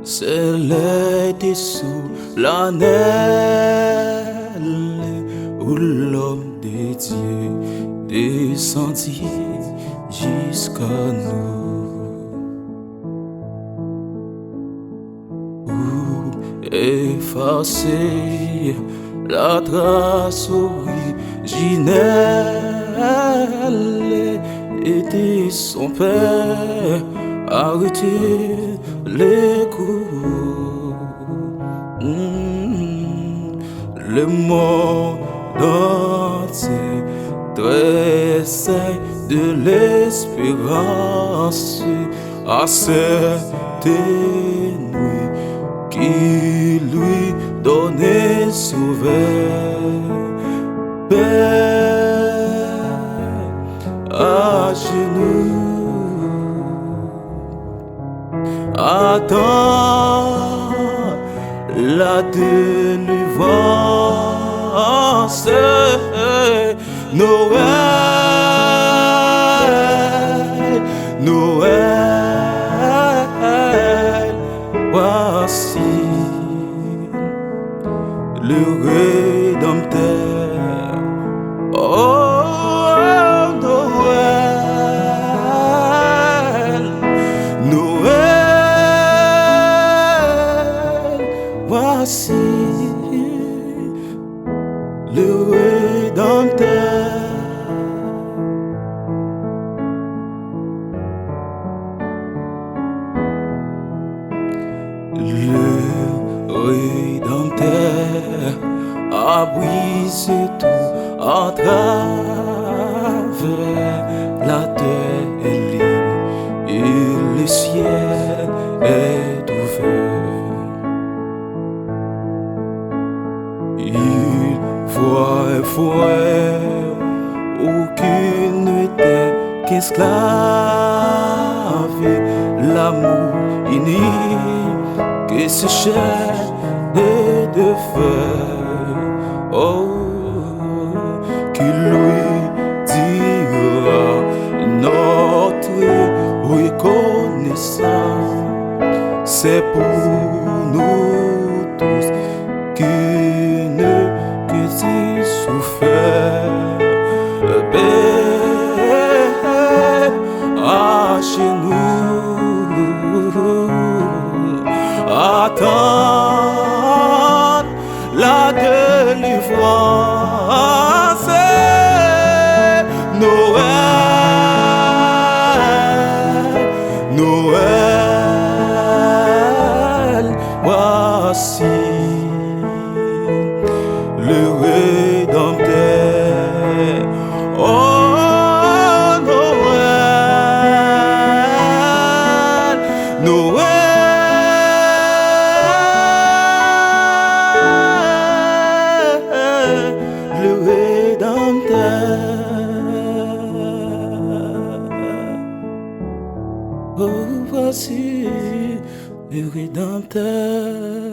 c'est l'été sous la neige où l'homme de Dieu descendit jusqu'à nous. Où effacer la trace originelle était son père, arrêter les coups. Le monde entier tressaille de l'espérance à cette nuit qui lui donnait sauveur. Père à genoux, attends la délivrance. Noël, Noël, voici le Rédempteur. Oh, Noël, Noël, voici le Rédempteur. Le Rédempteur a brisé tout à travers la terre et le ciel est ouvert. Il voit un frère aucune n'était qu'esclave, l'amour uni que ce cher et de fer. Oh, qui lui dira notre reconnaissance. C'est pour nous tous qu'une petite souffert. À genoux, attends la délivrance. Noël, Noël, voici le Rédempteur. Oh, Noël, Noël, le Rédempteur. Oh, voici le Rédempteur.